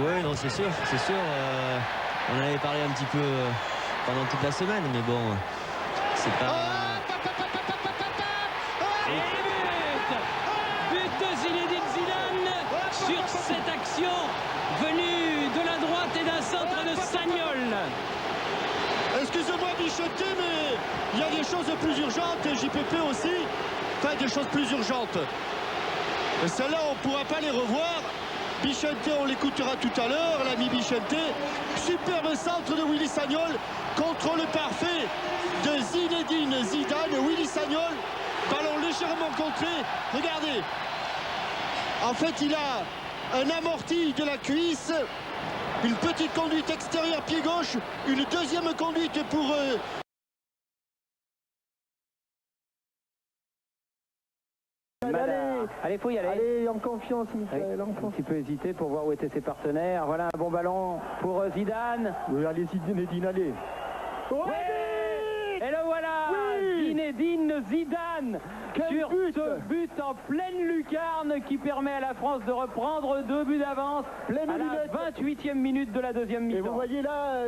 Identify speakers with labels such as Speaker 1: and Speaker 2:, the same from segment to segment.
Speaker 1: Oui, non, c'est sûr, c'est sûr. On avait parlé un petit peu pendant toute la semaine, mais bon, c'est pas...
Speaker 2: Et but de Zinedine Zidane sur cette action venue de la droite et d'un centre de Sagnol.
Speaker 3: Excusez-moi Bichette, mais il y a des choses plus urgentes, et JPP aussi, enfin des choses plus urgentes. Celles-là, on ne pourra pas les revoir. Bichette, on l'écoutera tout à l'heure, l'ami Bichette. Superbe centre de Willy Sagnol, contrôle parfait de Zinedine Zidane. Willy Sagnol, ballon légèrement contré. Regardez, en fait, il a un amorti de la cuisse, une petite conduite extérieure pied gauche, une deuxième conduite pour...
Speaker 4: Allez, faut y aller.
Speaker 5: Allez, en confiance, Michael.
Speaker 4: Un petit peu hésité pour voir où étaient ses partenaires. Voilà un bon ballon pour Zidane.
Speaker 5: Oui, allez, Zinedine, allez.
Speaker 4: Oui, et le voilà, oui, Zinedine Zidane sur ce but en pleine lucarne qui permet à la France de reprendre 2 buts d'avance à la 28e minute de la deuxième mi-temps.
Speaker 5: Et vous voyez là,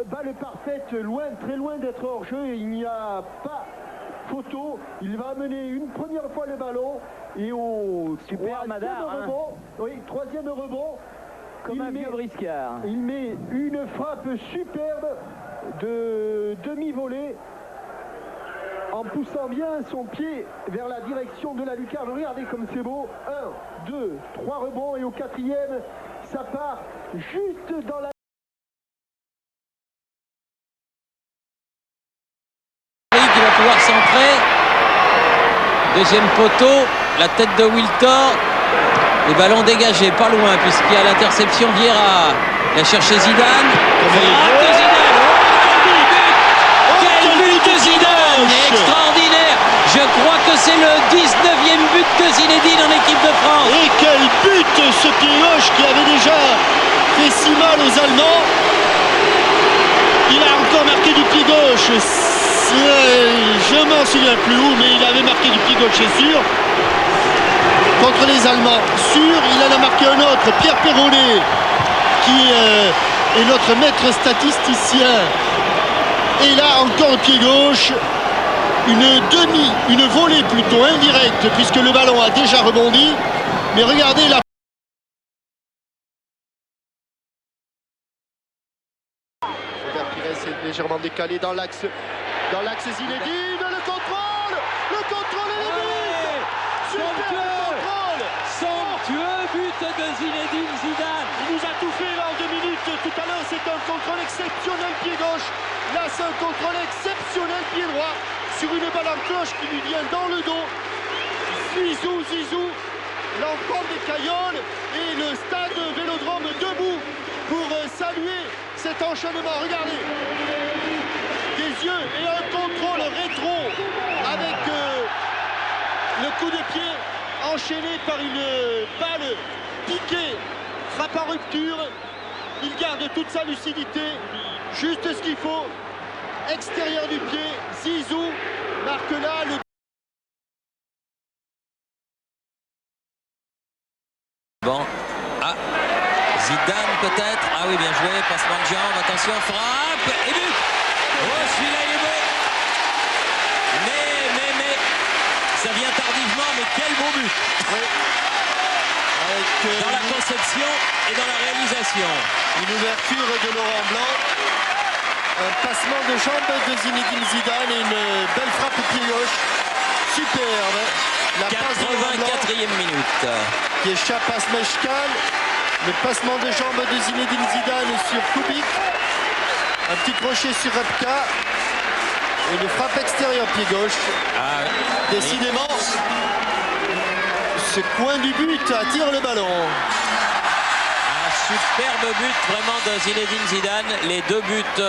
Speaker 5: balle parfaite, loin, très loin d'être hors jeu. Il n'y a pas photo. Il va amener une première fois le ballon et au
Speaker 4: super Madar,
Speaker 5: rebond, oui, troisième rebond,
Speaker 4: comme un vieux briscard.
Speaker 5: Il met une frappe superbe de demi-volée en poussant bien son pied vers la direction de la lucarne. Regardez comme c'est beau. 1, 2, 3 rebonds et au 4e, ça part juste dans la...
Speaker 2: Qui va pouvoir centrer. Deuxième poteau, la tête de Wiltor. Le ballon dégagé, pas loin, puisqu'il y a l'interception. Vieira la chercher Zidane. Frappe de Zidane. Quel but de Zidane! Extraordinaire! Je crois que c'est le 19e but de Zinedine en équipe de France.
Speaker 3: Et quel but, ce pied gauche qui avait déjà fait si mal aux Allemands. Il a encore marqué du pied gauche. Je m'en souviens plus où, mais il avait marqué du pied gauche, c'est sûr. Contre les Allemands, sûr, il en a marqué un autre, Pierre Perronnet, qui est notre maître statisticien. Et là, encore pied gauche, une volée plutôt indirecte, puisque le ballon a déjà rebondi. Mais regardez la... Pires est légèrement décalé dans l'axe Zinedine, le contrôle et le but.
Speaker 2: Somptueux but de Zinedine Zidane.
Speaker 3: Il nous a tout fait là en 2 minutes. Tout à l'heure, c'est un contrôle exceptionnel pied gauche. Là, c'est un contrôle exceptionnel pied droit sur une balle en cloche qui lui vient dans le dos. Zizou, l'enfant des Cailloles et le stade Vélodrome debout pour saluer cet enchaînement. Regardez, des yeux et un contrôle rétro avec le coup de pied enchaîné par une balle piquée, frappe en rupture. Il garde toute sa lucidité, juste ce qu'il faut. Extérieur du pied, Zizou marque là le...
Speaker 2: Bon, Zidane peut-être. Ah oui, bien joué, passement de jambe, attention, frappe et but. Oh, celui-là il est beau. Mais, ça vient tardivement, mais quel beau but.
Speaker 3: Oui.
Speaker 2: Dans la conception et dans la réalisation.
Speaker 3: Une ouverture de Laurent Blanc. Un passement de jambe de Zinedine Zidane et une belle frappe pied gauche. Superbe. La passe de Laurent Blanc
Speaker 2: 84e minute.
Speaker 3: qui échappe à Smechkal. Le passement de jambe de Zinedine Zidane sur Kubik. Un petit crochet sur Repka. Et une frappe extérieure pied gauche. Décidément, ce coin du but attire le ballon.
Speaker 2: Un superbe but vraiment de Zinedine Zidane. Les 2 buts